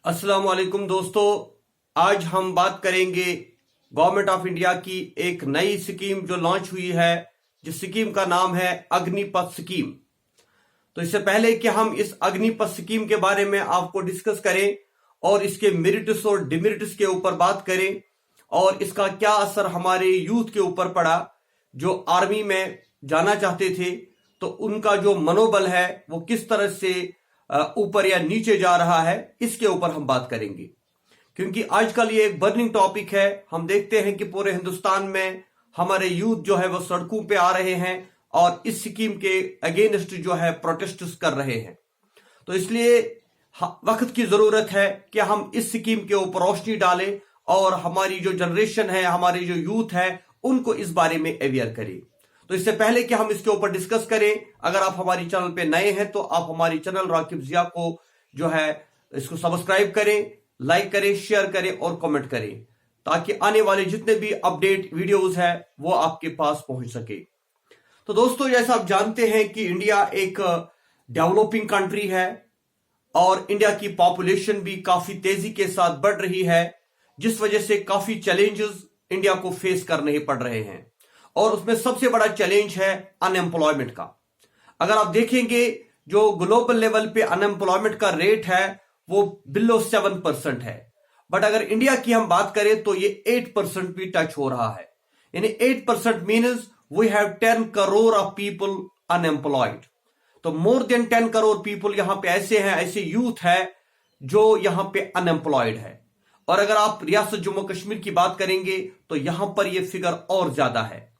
अस्सलाम वालेकुम दोस्तों, आज हम बात करेंगे गवर्नमेंट ऑफ इंडिया की एक नई स्कीम जो लॉन्च हुई है, जिस स्कीम का नाम है अग्निपथ स्कीम। तो इससे पहले कि हम इस अग्निपथ स्कीम के बारे में आपको डिस्कस करें और इसके मेरिट्स और डिमेरिट्स के ऊपर बात करें और इसका क्या असर हमारे यूथ के ऊपर पड़ा जो आर्मी में जाना चाहते थे, तो उनका जो मनोबल है वो किस तरह से ऊपर या नीचे जा रहा है, इसके ऊपर हम बात करेंगे। क्योंकि आजकल ये एक बर्निंग टॉपिक है। हम देखते हैं कि पूरे हिंदुस्तान में हमारे यूथ जो है वो सड़कों पे आ रहे हैं और इस स्कीम के अगेंस्ट जो है प्रोटेस्ट कर रहे हैं। तो इसलिए वक्त की जरूरत है कि हम इस स्कीम के ऊपर रोशनी डालें और हमारी जो जनरेशन है, हमारे जो यूथ है, उनको इस बारे में अवेयर करें। तो इससे पहले कि हम इसके ऊपर डिस्कस करें, अगर आप हमारी चैनल पे नए हैं तो आप हमारी चैनल राकिब जिया को जो है इसको सब्सक्राइब करें, लाइक करें, शेयर करें और कमेंट करें, ताकि आने वाले जितने भी अपडेट वीडियोस है वो आपके पास पहुंच सके। तो दोस्तों, जैसा आप जानते हैं कि इंडिया एक डेवलपिंग कंट्री है और इंडिया की पॉपुलेशन भी काफी तेजी के साथ बढ़ रही है, जिस वजह से काफी चैलेंजेस इंडिया को फेस करने पड़ रहे हैं। और उसमें सबसे बड़ा चैलेंज है अनएम्प्लॉयमेंट का। अगर आप देखेंगे जो ग्लोबल लेवल पे अनएम्प्लॉयमेंट का रेट है वो बिलो 7% है, बट अगर इंडिया की हम बात करें तो ये 8% भी टच हो रहा है। यानी 8% means we have 10 crore of people unemployed. तो मोर देन 10 करोड़ पीपल यहां पे ऐसे हैं, ऐसे यूथ है जो यहां पे अनएम्प्लॉयड है। और अगर आप रियासत जम्मू कश्मीर की बात करेंगे तो यहां पर यह फिगर और ज्यादा है।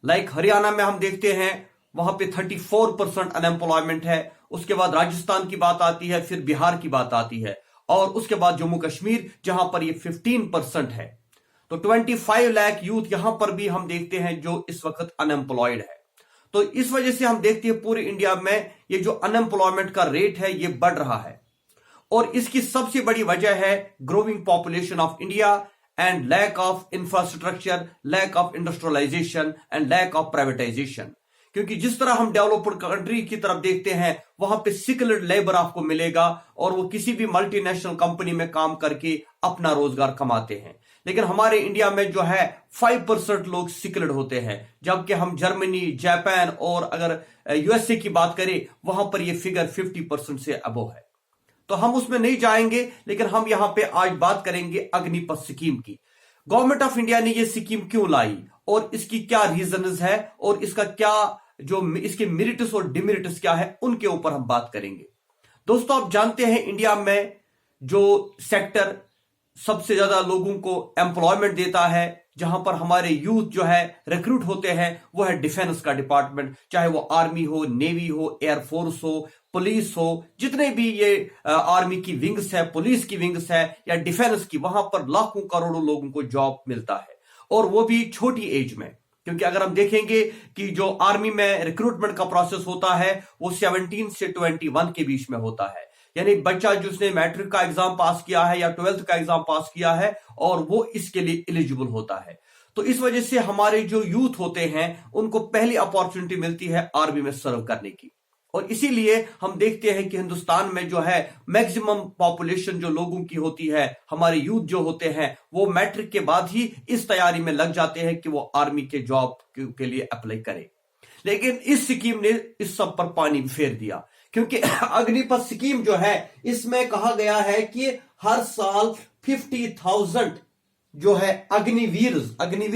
लाइक हरियाणा में हम देखते हैं वहां पे 34% अनएम्प्लॉयमेंट है, उसके बाद राजस्थान की बात आती है, फिर बिहार की बात आती है और उसके बाद जम्मू कश्मीर जहां पर ये 15% है। तो 25 लाख यूथ यहां पर भी हम देखते हैं जो इस वक्त अनएम्प्लॉयड है। तो इस वजह से हम देखते हैं पूरे इंडिया में ये जो अनएम्प्लॉयमेंट का रेट है ये बढ़ रहा है और इसकी सबसे बड़ी वजह है growing population of India and lack of infrastructure, lack of industrialization and lack of privatization। क्योंकि जिस तरह हम डेवलप्ड कंट्री की तरफ देखते हैं वहां पे स्किल्ड लेबर आपको मिलेगा और वो किसी भी मल्टीनेशनल कंपनी में काम करके अपना रोजगार कमाते हैं। लेकिन हमारे इंडिया में जो है 5% लोग स्किल्ड होते हैं, जबकि हम जर्मनी, जापान और अगर यूएसए की बात करें वहां पर ये फिगर 50% से अबव है। तो हम उसमें नहीं जाएंगे, लेकिन हम यहां पे आज बात करेंगे अग्निपथ स्कीम की। गवर्नमेंट ऑफ इंडिया ने ये स्कीम क्यों लाई और इसकी क्या रीजंस है और इसका क्या जो इसके मेरिट्स और डिमेरिट्स क्या है, उनके ऊपर हम बात करेंगे। दोस्तों, आप जानते हैं इंडिया में जो सेक्टर सबसे ज्यादा लोगों को एम्प्लॉयमेंट देता है, जहां पर हमारे यूथ जो है रिक्रूट होते हैं, वो है डिफेंस का डिपार्टमेंट। चाहे वो आर्मी हो, नेवी हो, एयरफोर्स हो, पुलिस हो, जितने भी ये आर्मी की विंग्स है, पुलिस की विंग्स है या डिफेंस की, वहां पर लाखों करोड़ों लोगों को जॉब मिलता है और वो भी छोटी एज में। क्योंकि अगर हम देखेंगे कि जो आर्मी में रिक्रूटमेंट का प्रोसेस होता है वो 17 से 21 के बीच में होता है। यानी बच्चा जिसने मैट्रिक का एग्जाम पास किया है या 12th का एग्जाम पास किया है और वो इसके लिए एलिजिबल होता है। तो इस वजह से हमारे जो यूथ होते हैं उनको पहली अपॉर्चुनिटी मिलती है आर्मी में सर्व करने की। और इसीलिए हम देखते हैं कि हिंदुस्तान में जो है मैक्सिमम पॉपुलेशन जो लोगों की होती है, हमारे यूथ जो होते हैं, वो मैट्रिक के बाद ही इस तैयारी में लग जाते हैं कि वो आर्मी के जॉब के लिए अप्लाई करें। लेकिन इस स्कीम ने इस सब पर पानी फेर दिया, क्योंकि अग्निपथ स्कीम जो है इसमें कहा गया है कि हर साल 50,000 जो है अग्निवीर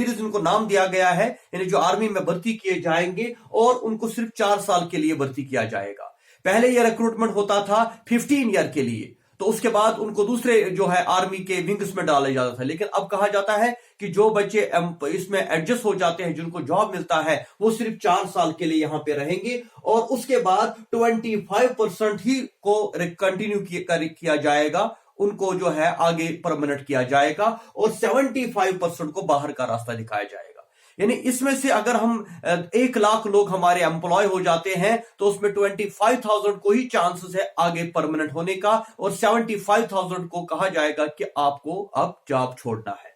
इनको नाम दिया गया है, यानी जो आर्मी में भर्ती किए जाएंगे और उनको सिर्फ 4 साल के लिए भर्ती किया जाएगा। पहले यह रिक्रूटमेंट होता था 15 ईयर के लिए, तो उसके बाद उनको दूसरे जो है आर्मी के विंग्स में डाला जाता था। लेकिन अब कहा जाता है कि जो बच्चे इसमें एडजस्ट हो जाते हैं, जिनको जॉब मिलता है, वो सिर्फ 4 साल के लिए यहां पे रहेंगे और उसके बाद 25% ही को कंटिन्यू किया जाएगा, उनको जो है आगे परमानेंट किया जाएगा और 75% को बाहर का रास्ता दिखाया जाएगा। यानी इसमें से अगर हम 1 लाख लोग हमारे एम्प्लॉय हो जाते हैं तो उसमें 25,000 को ही चांसेस है आगे परमानेंट होने का और 75,000 को कहा जाएगा कि आपको अब जॉब छोड़ना है।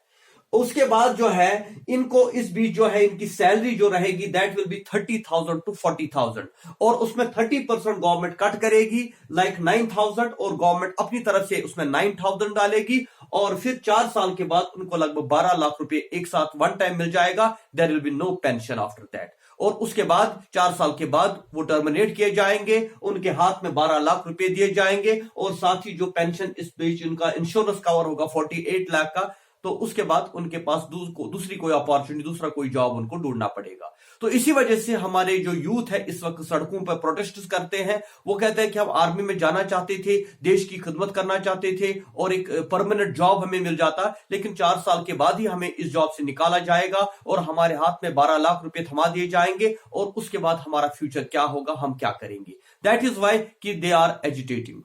उसके बाद जो है इनको इस बीच जो है इनकी सैलरी जो रहेगी दैट विल बी 30,000 to 40,000 और उसमें 30% गवर्नमेंट कट करेगी लाइक 9,000 और गवर्नमेंट अपनी तरफ से उसमें 9,000 डालेगी और फिर 4 साल के बाद उनको लगभग 12 लाख रुपए एक साथ वन टाइम मिल जाएगा। There will be no pension after that और उसके बाद 4 साल के बाद वो टर्मिनेट किए जाएंगे, उनके हाथ में 12 लाख रुपए दिए जाएंगे और साथ ही जो पेंशन इस बीच उनका इंश्योरेंस कवर होगा 48 लाख का, तो उसके बाद उनके पास दूसरी कोई अपॉर्चुनिटी, दूसरा कोई जॉब उनको ढूंढना पड़ेगा। तो इसी वजह से हमारे जो यूथ है इस वक्त सड़कों पर प्रोटेस्ट करते हैं। वो कहते हैं कि हम आर्मी में जाना चाहते थे, देश की खिदमत करना चाहते थे और एक परमानेंट जॉब हमें मिल जाता, लेकिन 4 साल के बाद ही हमें इस जॉब से निकाला जाएगा और हमारे हाथ में 12 लाख रुपए थमा दिए जाएंगे और उसके बाद हमारा फ्यूचर क्या होगा, हम क्या करेंगे। दैट इज वाई कि दे आर एजिटेटिंग।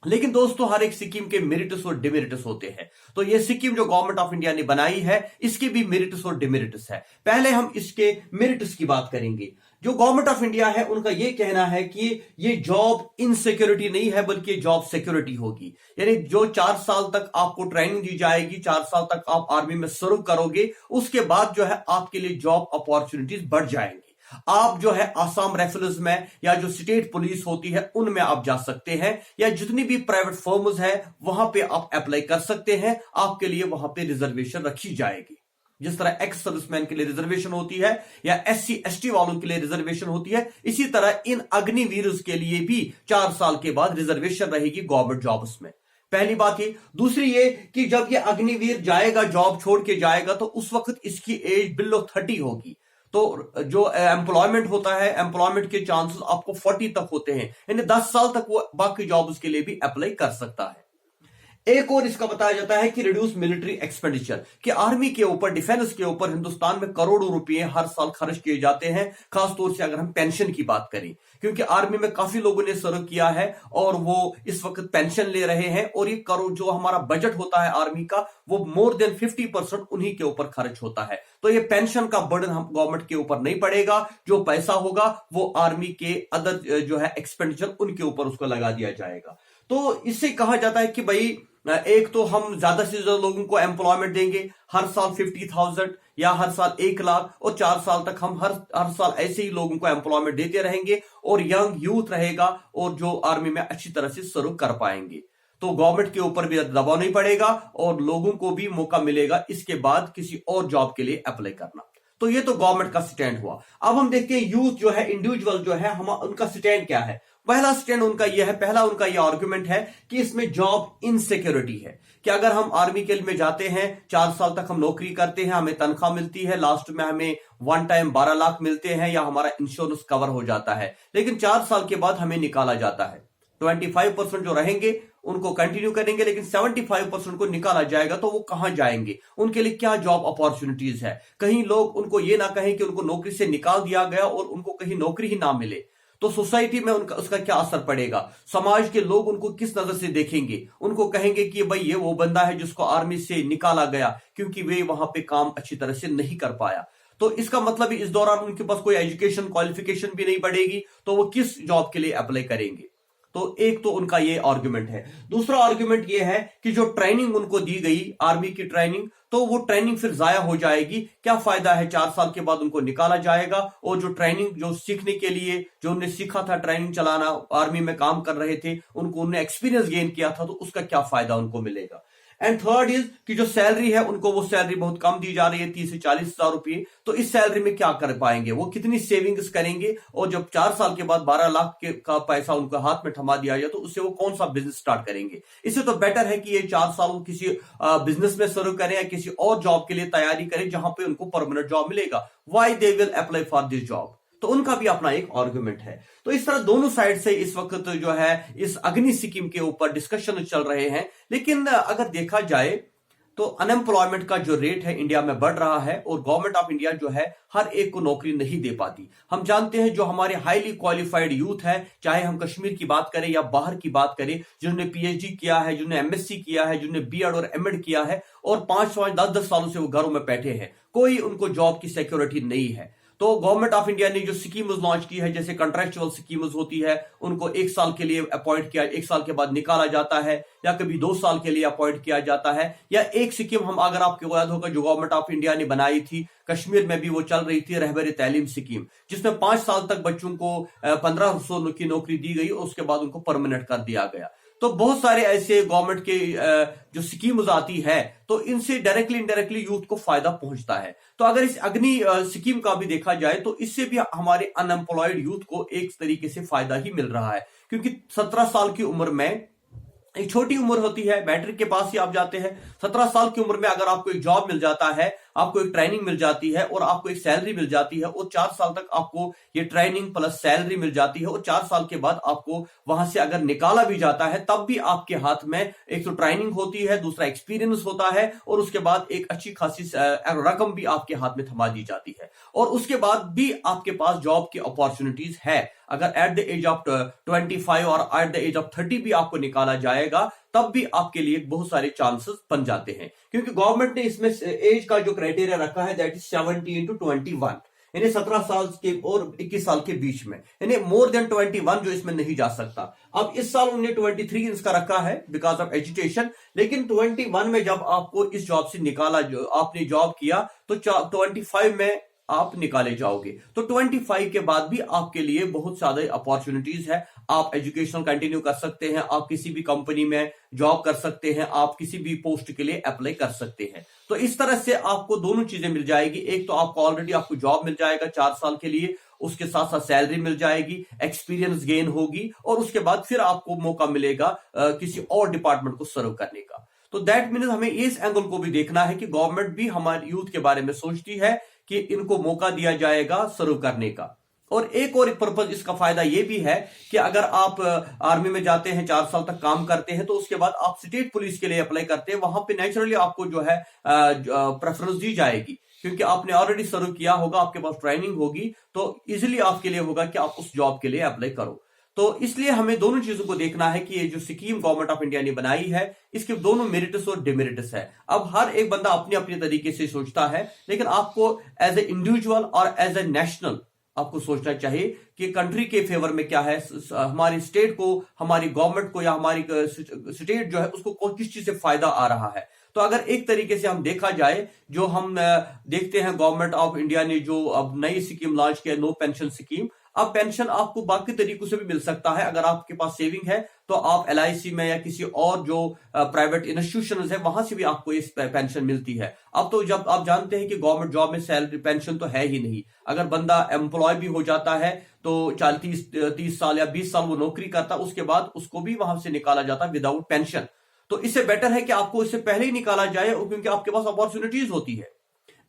लेकिन दोस्तों हर एक स्कीम के मेरिट्स और डिमेरिट्स होते हैं। तो ये स्कीम जो गवर्नमेंट ऑफ इंडिया ने बनाई है इसके भी मेरिट्स और डिमेरिट्स है। पहले हम इसके मेरिट्स की बात करेंगे। जो गवर्नमेंट ऑफ इंडिया है उनका ये कहना है कि ये जॉब इनसिक्योरिटी नहीं है बल्कि जॉब सिक्योरिटी होगी। यानी जो 4 साल तक आपको ट्रेनिंग दी जाएगी, 4 साल तक आप आर्मी में सर्व करोगे, उसके बाद जो है आपके लिए जॉब अपॉर्चुनिटीज बढ़ जाएंगी। आप जो है आसाम राइफल्स में या जो स्टेट पुलिस होती है उनमें आप जा सकते हैं या जितनी भी प्राइवेट फर्म्स है वहां पे आप अप्लाई कर सकते हैं। आपके लिए वहां पे रिजर्वेशन रखी जाएगी। जिस तरह एक्स सर्विसमैन के लिए रिजर्वेशन होती है या SC ST वालों के लिए रिजर्वेशन होती है, इसी तरह इन अग्निवीर के लिए भी 4 साल के बाद रिजर्वेशन रहेगी गवर्नमेंट जॉब्स में। पहली बात ये। दूसरी ये कि जब ये अग्निवीर जाएगा, जॉब छोड़ के जाएगा, तो उस वक्त इसकी एज बिलो 30 होगी। तो जो एम्प्लॉयमेंट होता है, एम्प्लॉयमेंट के चांसेस आपको 40 तक होते हैं, यानी 10 साल तक वो बाकी जॉब्स के लिए भी अप्लाई कर सकता है। एक और इसका बताया जाता है कि रिड्यूस मिलिट्री एक्सपेंडिचर, कि आर्मी के ऊपर, डिफेंस के ऊपर हिंदुस्तान में करोड़ों रुपए हर साल खर्च किए जाते हैं, खासतौर से अगर हम पेंशन की बात करें, क्योंकि आर्मी में काफी लोगों ने सर्व किया है और वो इस वक्त पेंशन ले रहे हैं और ये करोड़ जो हमारा बजट होता है आर्मी का वो मोर देन 50% उन्हीं के ऊपर खर्च होता है। तो ये पेंशन का बर्डन हम गवर्नमेंट के ऊपर नहीं पड़ेगा, जो पैसा होगा वो आर्मी के अदर जो है एक्सपेंडिचर उनके ऊपर उसको लगा दिया जाएगा। तो इससे कहा जाता है कि भाई एक तो हम ज्यादा से ज्यादा लोगों को एम्प्लॉयमेंट देंगे, हर साल 50,000 या हर साल 1 लाख और 4 साल तक हम हर साल ऐसे ही लोगों को एम्प्लॉयमेंट देते रहेंगे और यंग यूथ रहेगा और जो आर्मी में अच्छी तरह से सर्व कर पाएंगे। तो गवर्नमेंट के ऊपर भी दबाव नहीं पड़ेगा और लोगों को भी मौका मिलेगा इसके बाद किसी और जॉब के लिए अप्लाई करना। तो ये तो गवर्नमेंट का स्टैंड हुआ। अब हम देखते हैं यूथ जो है, इंडिविजुअल जो है, हम उनका स्टैंड क्या है। पहला स्टैंड उनका यह है, पहला उनका यह आर्गुमेंट है कि इसमें जॉब इनसिक्योरिटी है, कि अगर हम आर्मी के में जाते हैं, 4 साल तक हम नौकरी करते हैं, हमें तनख्वाह मिलती है, लास्ट में हमें वन टाइम 12 लाख मिलते हैं या हमारा इंश्योरेंस कवर हो जाता है, लेकिन 4 साल के बाद हमें निकाला जाता है। 25% जो रहेंगे उनको कंटिन्यू करेंगे, लेकिन 75% को निकाला जाएगा। तो वो कहां जाएंगे, उनके लिए क्या जॉब अपॉर्चुनिटीज है। कहीं लोग उनको ये ना कहें कि उनको नौकरी से निकाल दिया गया और उनको कहीं नौकरी ही ना मिले, तो सोसाइटी में उनका उसका क्या असर पड़ेगा। समाज के लोग उनको किस नजर से देखेंगे, उनको कहेंगे कि भाई ये वो बंदा है जिसको आर्मी से निकाला गया क्योंकि वे वहां पे काम अच्छी तरह से नहीं कर पाया। तो इसका मतलब इस दौरान उनके पास कोई एजुकेशन क्वालिफिकेशन भी नहीं बढ़ेगी, तो वो किस जॉब के लिए अप्लाई करेंगे। तो एक तो उनका ये आर्गुमेंट है। दूसरा आर्गुमेंट ये है कि जो ट्रेनिंग उनको दी गई आर्मी की ट्रेनिंग, तो वो ट्रेनिंग फिर जाया हो जाएगी। क्या फायदा है, 4 साल के बाद उनको निकाला जाएगा और जो ट्रेनिंग जो सीखने के लिए जो उन्होंने सीखा था, ट्रेनिंग चलाना, आर्मी में काम कर रहे थे, उनको उन्होंने एक्सपीरियंस गेन किया था, तो उसका क्या फायदा उनको मिलेगा। एंड थर्ड इज कि जो सैलरी है उनको वो सैलरी बहुत कम दी जा रही है, 30 से 40 हजार रुपए। तो इस सैलरी में क्या कर पाएंगे, वो कितनी सेविंग्स करेंगे, और जब 4 साल के बाद 12 लाख का पैसा उनको हाथ में थमा दिया जाए तो उससे वो कौन सा बिजनेस स्टार्ट करेंगे। इससे तो बेटर है कि ये 4 साल किसी बिजनेस में सर्व करें या किसी और जॉब के लिए तैयारी करें जहां पे उनको परमानेंट जॉब मिलेगा। Why they will apply for this job. तो उनका भी अपना एक आर्गुमेंट है। तो इस तरह दोनों साइड से इस वक्त जो है इस अग्नि स्कीम के ऊपर डिस्कशन चल रहे हैं। लेकिन अगर देखा जाए तो अनएम्प्लॉयमेंट का जो रेट है इंडिया में बढ़ रहा है और गवर्नमेंट ऑफ इंडिया जो है हर एक को नौकरी नहीं दे पाती। हम जानते हैं जो हमारे हाईली क्वालिफाइड यूथ है, चाहे हम कश्मीर की बात करें या बाहर की बात करें, जिन्होंने PhD किया है, जिन्होंने MSc किया है, जिन्होंने B.Ed और M.Ed किया है और 5-5, 10-10 सालों से वो घरों में बैठे हैं, कोई उनको जॉब की सिक्योरिटी नहीं है। तो गवर्नमेंट ऑफ इंडिया ने जो स्कीम्स लॉन्च की है, जैसे कॉन्ट्रेक्चुअल स्कीम्स होती है, उनको 1 साल के लिए अपॉइंट किया, 1 साल के बाद निकाला जाता है, या कभी 2 साल के लिए अपॉइंट किया जाता है। या एक स्कीम हम, अगर आपको याद होगा, जो गवर्नमेंट ऑफ इंडिया ने बनाई थी, कश्मीर में भी वो चल रही थी, रहबर तालीम स्कीम, जिसमें 5 साल तक बच्चों को 1500 की नौकरी दी गई और उसके बाद उनको परमानेंट कर दिया गया। तो बहुत सारे ऐसे गवर्नमेंट के जो स्कीम्स आती है, तो इनसे डायरेक्टली इनडायरेक्टली यूथ को फायदा पहुंचता है। तो अगर इस अग्नि स्कीम का भी देखा जाए तो इससे भी हमारे अनएम्प्लॉयड यूथ को एक तरीके से फायदा ही मिल रहा है, क्योंकि 17 साल की उम्र में, एक छोटी उम्र होती है, मैट्रिक के पास ही आप जाते हैं, 17 साल की उम्र में अगर आपको एक जॉब मिल जाता है, आपको एक ट्रेनिंग मिल जाती है और आपको एक सैलरी मिल जाती है, और 4 साल तक आपको ये ट्रेनिंग प्लस सैलरी मिल जाती है, और 4 साल के बाद आपको वहां से अगर निकाला भी जाता है, तब भी आपके हाथ में एक तो ट्रेनिंग होती है, दूसरा एक्सपीरियंस होता है, और उसके बाद एक अच्छी खासी रकम भी आपके हाथ में थमा दी जाती है, और उसके बाद भी आपके पास जॉब की अपॉर्चुनिटीज है। अगर एट द एज ऑफ 25 और एट द एज ऑफ 30 भी आपको निकाला जाएगा, तब भी आपके लिए बहुत सारे चांसेस बन जाते हैं, क्योंकि गवर्नमेंट ने इसमें एज का जो क्राइटेरिया रखा है, दैट इज 17 to 21, यानी 17 साल के और 21 साल के बीच में, यानी मोर देन 21 जो इसमें नहीं जा सकता। अब इस साल उन्होंने 23 इसका रखा है बिकॉज ऑफ एजुकेशन, लेकिन 21 में जब आपको इस जॉब से निकाला, जो आपने जॉब किया, तो 25 में आप निकाले जाओगे। तो 25 के बाद भी आपके लिए बहुत ज्यादा अपॉर्चुनिटीज है। आप एजुकेशन कंटिन्यू कर सकते हैं, आप किसी भी कंपनी में जॉब कर सकते हैं, आप किसी भी पोस्ट के लिए अप्लाई कर सकते हैं। तो इस तरह से आपको दोनों चीजें मिल जाएगी। एक तो आपको ऑलरेडी आपको जॉब मिल जाएगा 4 साल के लिए, उसके साथ साथ सैलरी मिल जाएगी, एक्सपीरियंस गेन होगी, और उसके बाद फिर आपको मौका मिलेगा किसी और डिपार्टमेंट को सर्व करने का। तो दैट मीन्स हमें इस एंगल को भी देखना है कि गवर्नमेंट भी हमारे यूथ के बारे में सोचती है कि इनको मौका दिया जाएगा सर्व करने का। और एक और पर्पज इसका फायदा यह भी है कि अगर आप आर्मी में जाते हैं, 4 साल तक काम करते हैं, तो उसके बाद आप स्टेट पुलिस के लिए अप्लाई करते हैं, वहां पे नेचुरली आपको जो है प्रेफरेंस दी जाएगी, क्योंकि आपने ऑलरेडी सर्व किया होगा, आपके पास ट्रेनिंग होगी, तो इजिली आपके लिए होगा कि आप उस जॉब के लिए अप्लाई करो। तो इसलिए हमें दोनों चीजों को देखना है कि ये जो स्कीम गवर्नमेंट ऑफ इंडिया ने बनाई है, इसके दोनों मेरिट्स और डिमेरिट्स है। अब हर एक बंदा अपने अपने तरीके से सोचता है, लेकिन आपको एज ए इंडिविजुअल और एज ए नेशनल आपको सोचना चाहिए कि कंट्री के फेवर में क्या है, हमारी स्टेट को, हमारी गवर्नमेंट को, या हमारी स्टेट जो है उसको किस चीज से फायदा आ रहा है। तो अगर एक तरीके से हम देखा जाए, जो हम देखते हैं गवर्नमेंट ऑफ इंडिया ने जो अब नई स्कीम लॉन्च किया, नो पेंशन स्कीम। अब पेंशन आपको बाकी तरीकों से भी मिल सकता है। अगर आपके पास सेविंग है तो आप LIC में या किसी और जो प्राइवेट इंस्टीट्यूशन है वहां से भी आपको इस पेंशन मिलती है। अब तो जब आप जानते हैं कि गवर्नमेंट जॉब में सैलरी पेंशन तो है ही नहीं, अगर बंदा एम्प्लॉय भी हो जाता है तो 30 साल या 20 साल वो नौकरी करता, उसके बाद उसको भी वहां से निकाला जाता विदाउट पेंशन। तो इससे बेटर है कि आपको इससे पहले ही निकाला जाए, क्योंकि आपके पास अपॉर्चुनिटीज होती है।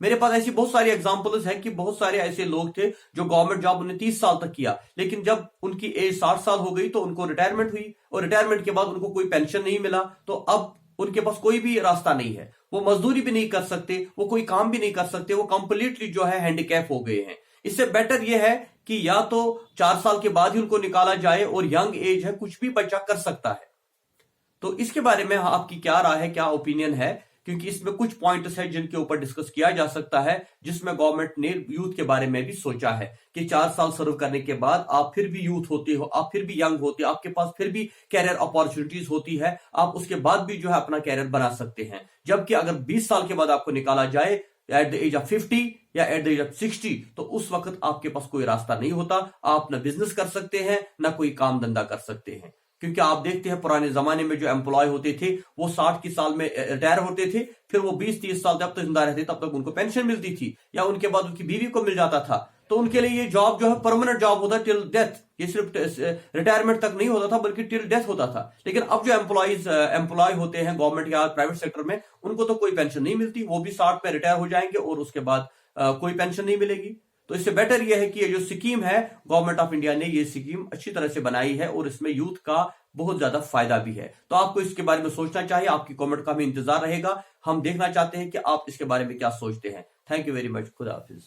मेरे पास ऐसी बहुत सारी एग्जांपल्स हैं कि बहुत सारे ऐसे लोग थे जो गवर्नमेंट जॉब उन्हें 30 साल तक किया, लेकिन जब उनकी एज 60 साल हो गई तो उनको रिटायरमेंट हुई, और रिटायरमेंट के बाद उनको कोई पेंशन नहीं मिला। तो अब उनके पास कोई भी रास्ता नहीं है, वो मजदूरी भी नहीं कर सकते, वो कोई काम भी नहीं कर सकते, वो कंप्लीटली जो है हैंडीकैप हो गए हैं। इससे बेटर यह है कि या तो 4 साल के बाद ही उनको निकाला जाए, और यंग एज है, कुछ भी बच्चा कर सकता है। तो इसके बारे में आपकी क्या राय है, क्या ओपिनियन है? क्योंकि इसमें कुछ पॉइंट्स हैं जिनके ऊपर डिस्कस किया जा सकता है, जिसमें गवर्नमेंट ने यूथ के बारे में भी सोचा है कि 4 साल सर्व करने के बाद आप फिर भी यूथ होते हो, आप फिर भी यंग होते हो, आपके पास फिर भी कैरियर अपॉर्चुनिटीज होती है, आप उसके बाद भी जो है अपना कैरियर बना सकते हैं। जबकि अगर 20 साल के बाद आपको निकाला जाए एट द एज ऑफ 50 या एट द एज ऑफ 60, तो उस वक्त आपके पास कोई रास्ता नहीं होता। आप ना बिजनेस कर सकते हैं, ना कोई काम धंधा कर सकते हैं, क्योंकि आप देखते हैं पुराने जमाने में जो एम्प्लॉय होते थे वो 60 की साल में रिटायर होते थे, फिर वो 20-30 साल जब तक जिंदा रहते तब तक उनको पेंशन मिलती थी, या उनके बाद उनकी बीवी को मिल जाता था। तो उनके लिए ये जॉब जो है परमानेंट जॉब होता टिल डेथ, ये सिर्फ रिटायरमेंट तक नहीं होता था बल्कि टिल डेथ होता था। लेकिन अब जो एम्प्लॉय होते हैं गवर्नमेंट या प्राइवेट सेक्टर में, उनको तो कोई पेंशन नहीं मिलती, वो भी 60 में रिटायर हो जाएंगे और उसके बाद कोई पेंशन नहीं मिलेगी। तो इससे बेटर यह है कि ये जो स्कीम है गवर्नमेंट ऑफ इंडिया ने, ये स्कीम अच्छी तरह से बनाई है और इसमें यूथ का बहुत ज्यादा फायदा भी है। तो आपको इसके बारे में सोचना चाहिए, आपकी कमेंट का हमें इंतजार रहेगा। हम देखना चाहते हैं कि आप इसके बारे में क्या सोचते हैं। Thank you very much. खुदा हाफिज।